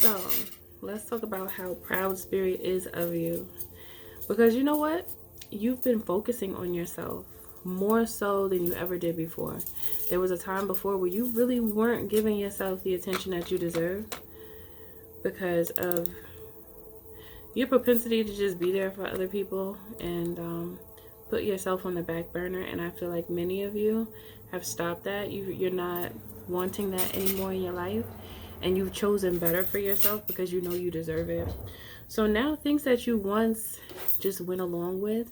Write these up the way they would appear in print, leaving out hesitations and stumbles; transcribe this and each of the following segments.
So, let's talk about how proud spirit is of you. Because you know what? You've been focusing on yourself more so than you ever did before. There was a time before where you really weren't giving yourself the attention that you deserve because of your propensity to just be there for other people and put yourself on the back burner. And I feel like many of you have stopped that. You're not wanting that anymore in your life, and you've chosen better for yourself because you know you deserve it. So now things that you once just went along with,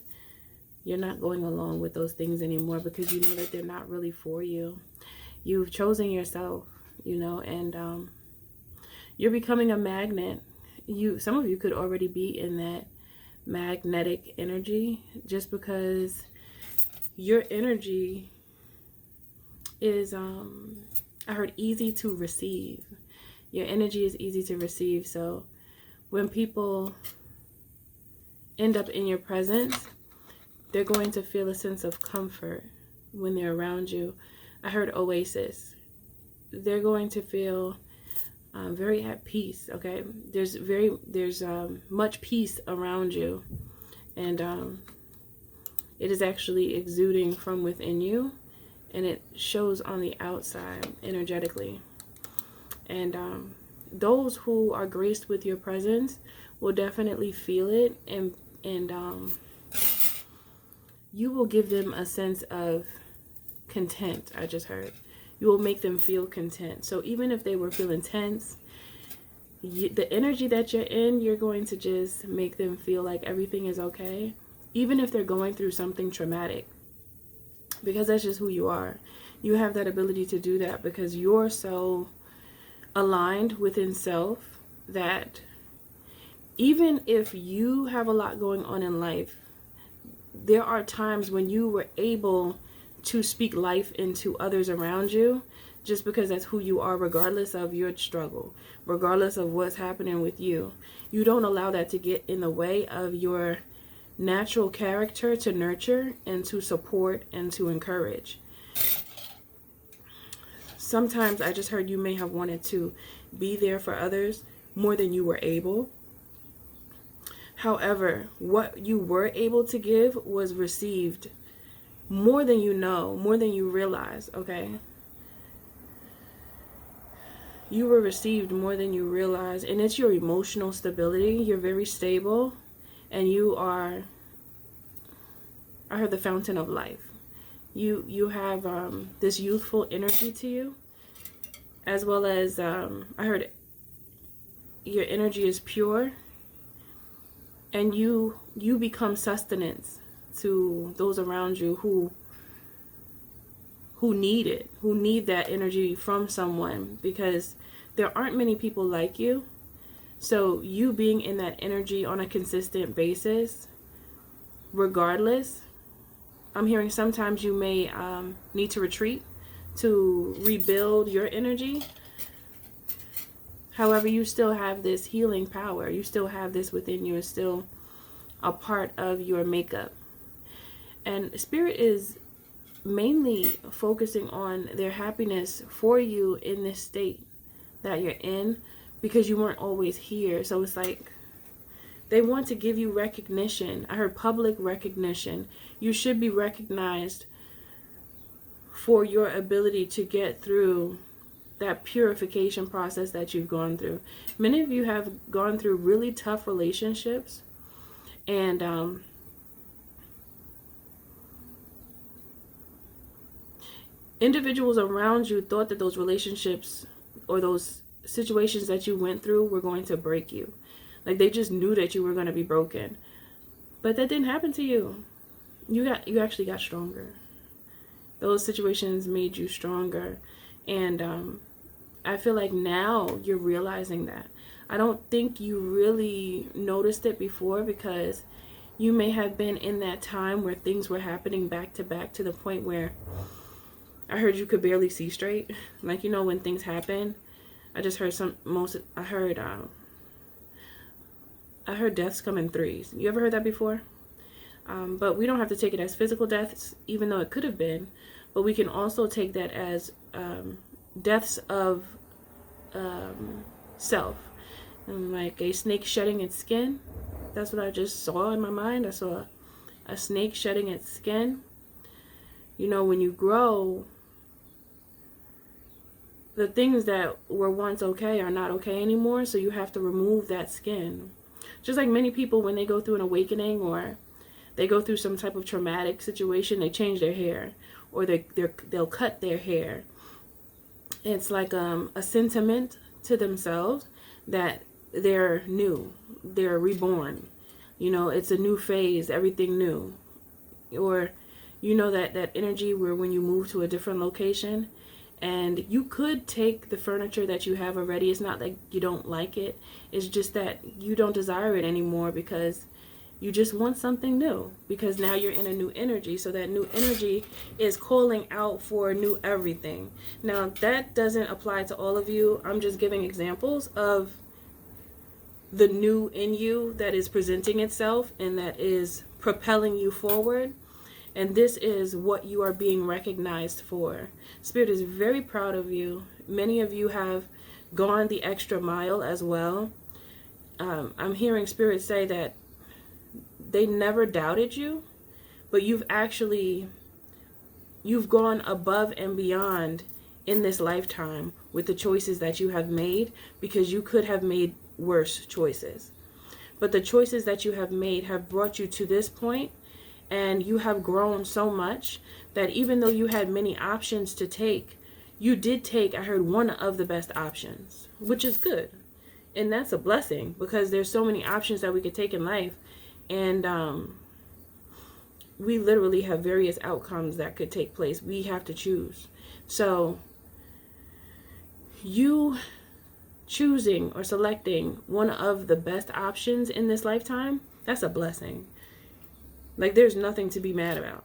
you're not going along with those things anymore because you know that they're not really for you. You've chosen yourself, and you're becoming a magnet. Some of you could already be in that magnetic energy just because your energy is I heard easy to receive. Your energy is easy to receive. So when people end up in your presence, they're going to feel a sense of comfort when they're around you. I heard oasis. They're going to feel very at peace. Okay, there's much peace around you, and it is actually exuding from within you, and it shows on the outside energetically. And those who are graced with your presence will definitely feel it, and you will give them a sense of content. I just heard you will make them feel content. So even if they were feeling tense, the energy that you're in, you're going to just make them feel like everything is okay, even if they're going through something traumatic, because that's just who you are. You have that ability to do that because you're so aligned within self that even if you have a lot going on in life, there are times when you were able to speak life into others around you just because that's who you are, regardless of your struggle, regardless of what's happening with you. You don't allow that to get in the way of your natural character to nurture and to support and to encourage. Sometimes I just heard you may have wanted to be there for others more than you were able. However, what you were able to give was received more than you know, more than you realize, okay? You were received more than you realize, and it's your emotional stability. You're very stable, and you are, I heard, the fountain of life. You have this youthful energy to you, as well as I heard your energy is pure, and you become sustenance to those around you who need it, who need that energy from someone, because there aren't many people like you. So you being in that energy on a consistent basis, regardless, I'm hearing sometimes you may need to retreat to rebuild your energy. However, you still have this healing power. You still have this within you. It's still a part of your makeup. And Spirit is mainly focusing on their happiness for you in this state that you're in, because you weren't always here. So it's like they want to give you recognition. I heard public recognition. You should be recognized for your ability to get through that purification process that you've gone through. Many of you have gone through really tough relationships, and individuals around you thought that those relationships or those situations that you went through were going to break you. Like they just knew that you were going to be broken. But that didn't happen to you. You actually got stronger. Those situations made you stronger. And I feel like now you're realizing that. I don't think you really noticed it before because you may have been in that time where things were happening back to back to the point where I heard you could barely see straight. Like, when things happen, I just heard I heard deaths come in threes. You ever heard that before? But we don't have to take it as physical deaths, even though it could have been. But we can also take that as deaths of self. like a snake shedding its skin. That's what I just saw in my mind. I saw a snake shedding its skin. You know, when you grow, the things that were once okay are not okay anymore, so you have to remove that skin. Just like many people, when they go through an awakening or they go through some type of traumatic situation, they change their hair, or they'll cut their hair. It's like a sentiment to themselves that they're new, they're reborn. You know, it's a new phase, everything new. Or, you know, that energy where when you move to a different location, and you could take the furniture that you have already. It's not like you don't like it. It's just that you don't desire it anymore because you just want something new. Because now you're in a new energy. So that new energy is calling out for new everything. Now, that doesn't apply to all of you. I'm just giving examples of the new in you that is presenting itself and that is propelling you forward. And this is what you are being recognized for. Spirit is very proud of you. Many of you have gone the extra mile as well. I'm hearing Spirit say that they never doubted you, but you've gone above and beyond in this lifetime with the choices that you have made, because you could have made worse choices. But the choices that you have made have brought you to this point. And you have grown so much that even though you had many options to take, you did take, I heard, one of the best options, which is good. And that's a blessing, because there's so many options that we could take in life. And we literally have various outcomes that could take place. We have to choose. So you choosing or selecting one of the best options in this lifetime, that's a blessing. Like, there's nothing to be mad about.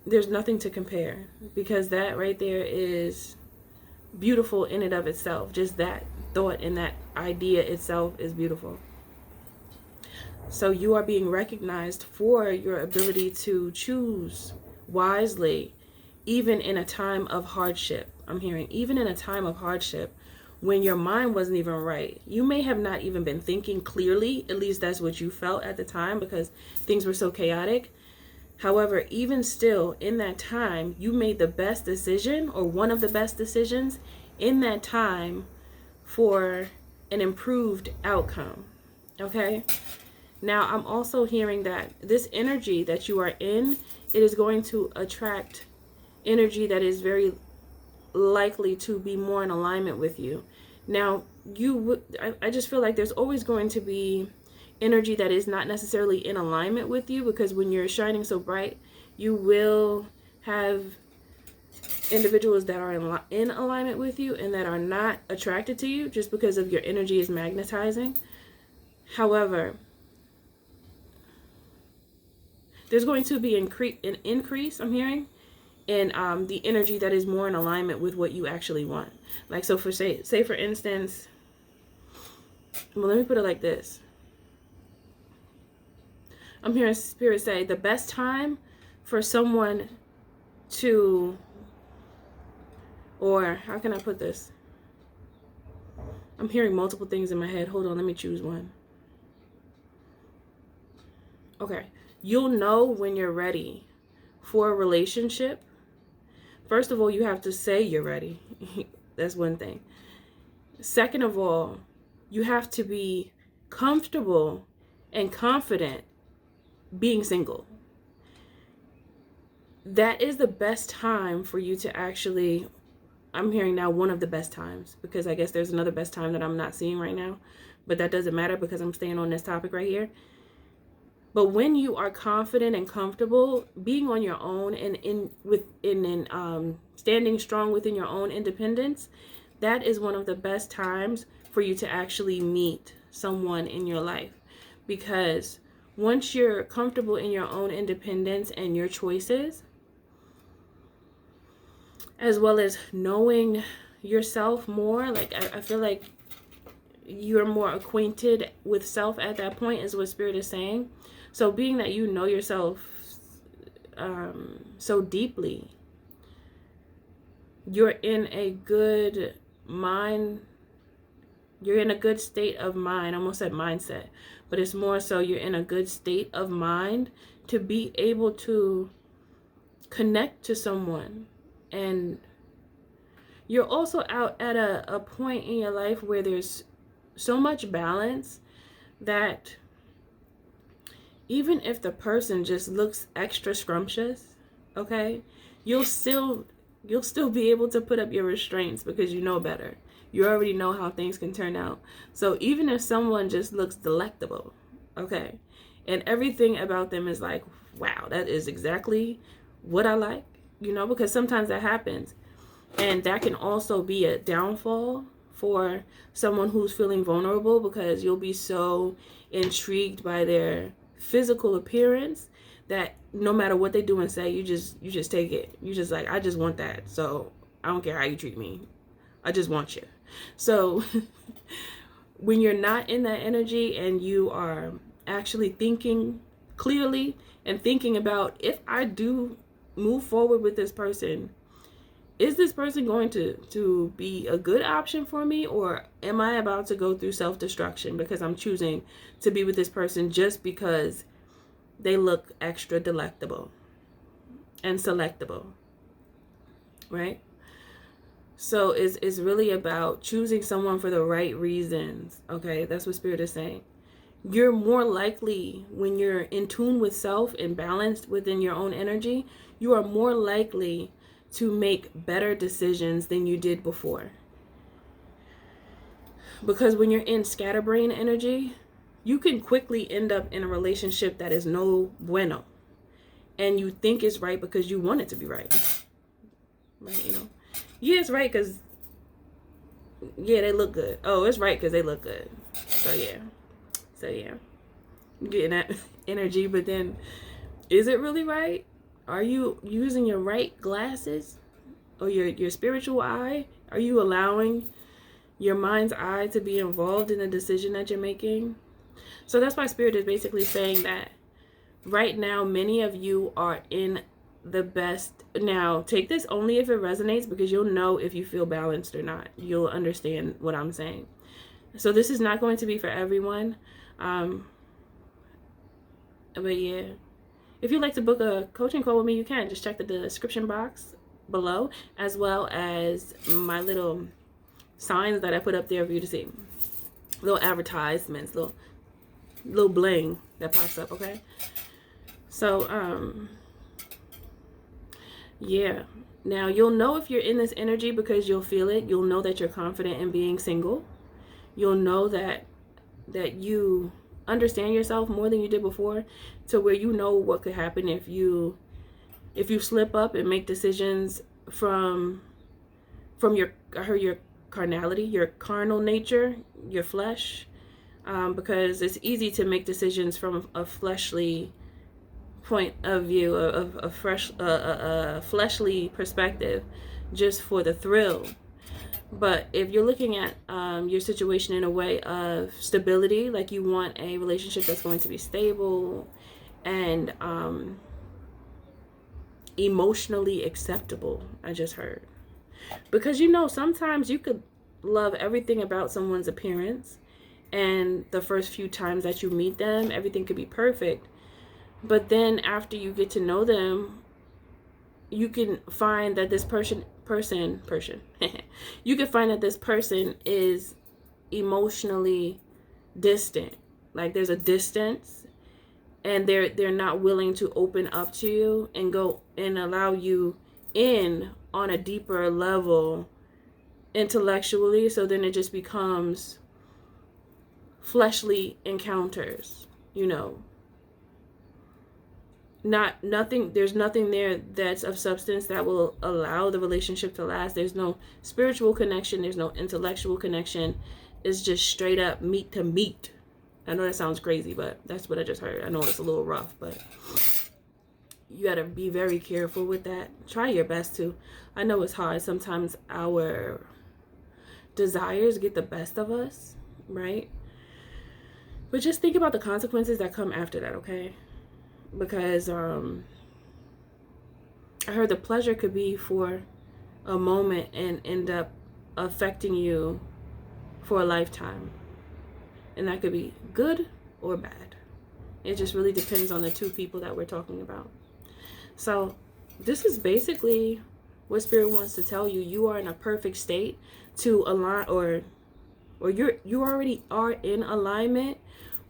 There's nothing to compare, because that right there is beautiful in and of itself. Just that thought and that idea itself is beautiful. So you are being recognized for your ability to choose wisely, even in a time of hardship. I'm hearing even in a time of hardship, when your mind wasn't even right. You may have not even been thinking clearly. At least that's what you felt at the time, because things were so chaotic. However, even still, in that time, you made the best decision, or one of the best decisions in that time, for an improved outcome. Okay? Now, I'm also hearing that this energy that you are in, it is going to attract energy that is very likely to be more in alignment with you. Now, I just feel like there's always going to be energy that is not necessarily in alignment with you, because when you're shining so bright, you will have individuals that are in alignment with you and that are not attracted to you, just because of your energy is magnetizing. However, there's going to be an increase, I'm hearing, in the energy that is more in alignment with what you actually want. Like, so for say for instance, well, let me put it like this. I'm hearing Spirit say the best time for someone to, or how can I put this? I'm hearing multiple things in my head. Hold on, let me choose one. Okay, you'll know when you're ready for a relationship. First of all, you have to say you're ready. That's one thing. Second of all, you have to be comfortable and confident being single. That is the best time for you to actually, I'm hearing now one of the best times, because I guess there's another best time that I'm not seeing right now, but that doesn't matter because I'm staying on this topic right here. But when you are confident and comfortable being on your own and standing strong within your own independence, that is one of the best times for you to actually meet someone in your life. Because once you're comfortable in your own independence and your choices, as well as knowing yourself more, like I feel like you're more acquainted with self at that point, is what Spirit is saying. So being that you know yourself so deeply, you're in a good mind You're in a good state of mind. I almost said mindset, but it's more so you're in a good state of mind to be able to connect to someone. And you're also out at a point in your life where there's so much balance that even if the person just looks extra scrumptious, okay, you'll still be able to put up your restraints because you know better. You already know how things can turn out. So even if someone just looks delectable, okay, and everything about them is like, wow, that is exactly what I like, you know, because sometimes that happens. And that can also be a downfall for someone who's feeling vulnerable, because you'll be so intrigued by their physical appearance that no matter what they do and say, you just take it. You just like, I just want that. So I don't care how you treat me. I just want you. So when you're not in that energy and you are actually thinking clearly and thinking about, if I do move forward with this person, is this person going to be a good option for me, or am I about to go through self-destruction because I'm choosing to be with this person just because they look extra delectable and selectable, right? So it's really about choosing someone for the right reasons, okay? That's what Spirit is saying. You're more likely, when you're in tune with self and balanced within your own energy, you are more likely to make better decisions than you did before. Because when you're in scatterbrain energy, you can quickly end up in a relationship that is no bueno. And you think it's right because you want it to be right. Right, you know? Yeah, it's right because, yeah, they look good. Oh, it's right because they look good. So, yeah. You're getting that energy, but then, is it really right? Are you using your right glasses or your spiritual eye? Are you allowing your mind's eye to be involved in the decision that you're making? So that's why Spirit is basically saying that right now, many of you are in the best. Now, take this only if it resonates, because you'll know if you feel balanced or not. You'll understand what I'm saying. So this is not going to be for everyone. But yeah. If you'd like to book a coaching call with me, you can. Just check the description box below, as well as my little signs that I put up there for you to see. Little advertisements, little bling that pops up, okay? So, yeah. Now, you'll know if you're in this energy because you'll feel it. You'll know that you're confident in being single. You'll know that you understand yourself more than you did before, to where you know what could happen if you slip up and make decisions from your carnality, your carnal nature, your flesh, because it's easy to make decisions from a fleshly point of view, of a fleshly perspective, just for the thrill. But if you're looking at your situation in a way of stability, like you want a relationship that's going to be stable and emotionally acceptable, I just heard. Because, you know, sometimes you could love everything about someone's appearance, and the first few times that you meet them, everything could be perfect. But then after you get to know them, you can find that this person you can find that this person is emotionally distant. Like there's a distance, and they're not willing to open up to you and go and allow you in on a deeper level intellectually. So then it just becomes fleshly encounters, you know. There's nothing there that's of substance that will allow the relationship to last. There's no spiritual connection, there's no intellectual connection. It's just straight up meat to meat. I know that sounds crazy, but that's what I just heard. I know it's a little rough, but you gotta be very careful with that. Try your best to. I know it's hard. Sometimes our desires get the best of us, right? But just think about the consequences that come after that, okay? Because I heard the pleasure could be for a moment and end up affecting you for a lifetime. And that could be good or bad. It just really depends on the two people that we're talking about. So this is basically what Spirit wants to tell you. You are in a perfect state to align, or you already are in alignment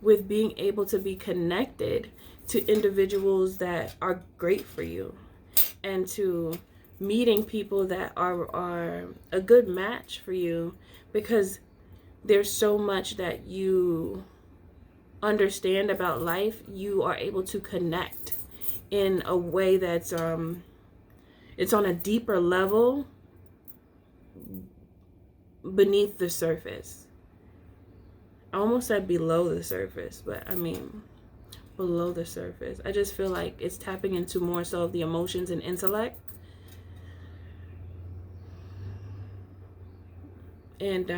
with being able to be connected to individuals that are great for you, and to meeting people that are a good match for you, because there's so much that you understand about life. You are able to connect in a way that's it's on a deeper level beneath the surface. I almost said below the surface, but I mean below the surface. I just feel like it's tapping into more so of the emotions and intellect. And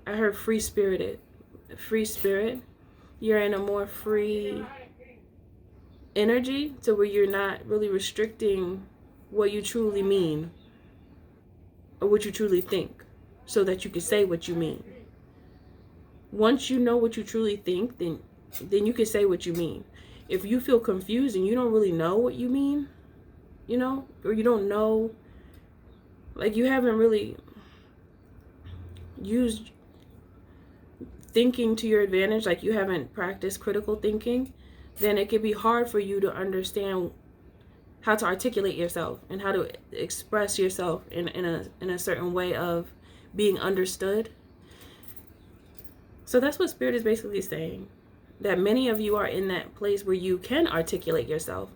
I heard free-spirited. Free spirit. You're in a more free energy, to where you're not really restricting what you truly mean or what you truly think, so that you can say what you mean. Once you know what you truly think, then you can say what you mean. If you feel confused and you don't really know what you mean, you know, or you don't know, like you haven't really used thinking to your advantage, like you haven't practiced critical thinking, then it can be hard for you to understand how to articulate yourself and how to express yourself in a certain way of being understood. So that's what Spirit is basically saying, that many of you are in that place where you can articulate yourself.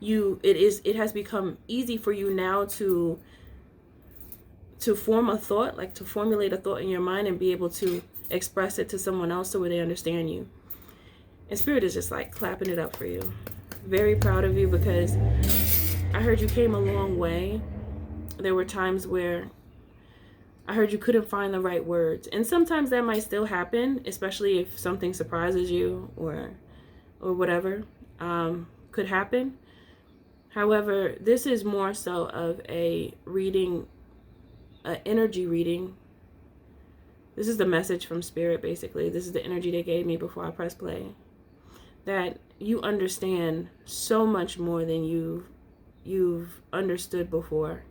It has become easy for you now to form a thought, like to formulate a thought in your mind and be able to express it to someone else so where they understand you. And Spirit is just like clapping it up for you. Very proud of you, because I heard you came a long way. There were times where I heard you couldn't find the right words. And sometimes that might still happen, especially if something surprises you or whatever could happen. However, this is more so of a reading, an energy reading. This is the message from Spirit, basically. This is the energy they gave me before I press play. That you understand so much more than you've understood before.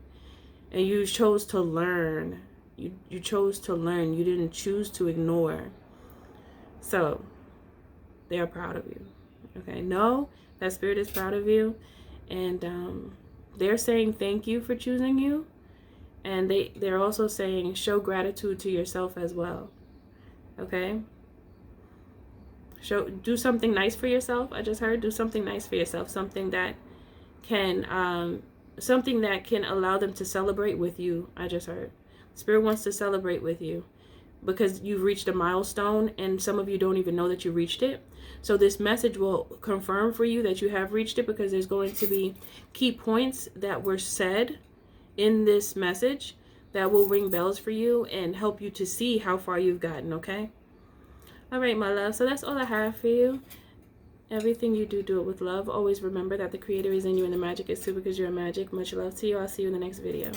And you chose to learn. You chose to learn. You didn't choose to ignore. So, they are proud of you. Okay, know that Spirit is proud of you. And they're saying thank you for choosing you. And they're also saying show gratitude to yourself as well. Okay? Do something nice for yourself. I just heard do something nice for yourself. Something that can allow them to celebrate with you. I just heard. Spirit wants to celebrate with you, because you've reached a milestone, and some of you don't even know that you reached it. So this message will confirm for you that you have reached it, because there's going to be key points that were said in this message that will ring bells for you and help you to see how far you've gotten, okay? All right, my love. So that's all I have for you. Everything you do, do it with love. Always remember that the Creator is in you and the magic is too, because you're a magic. Much love to you. I'll see you in the next video.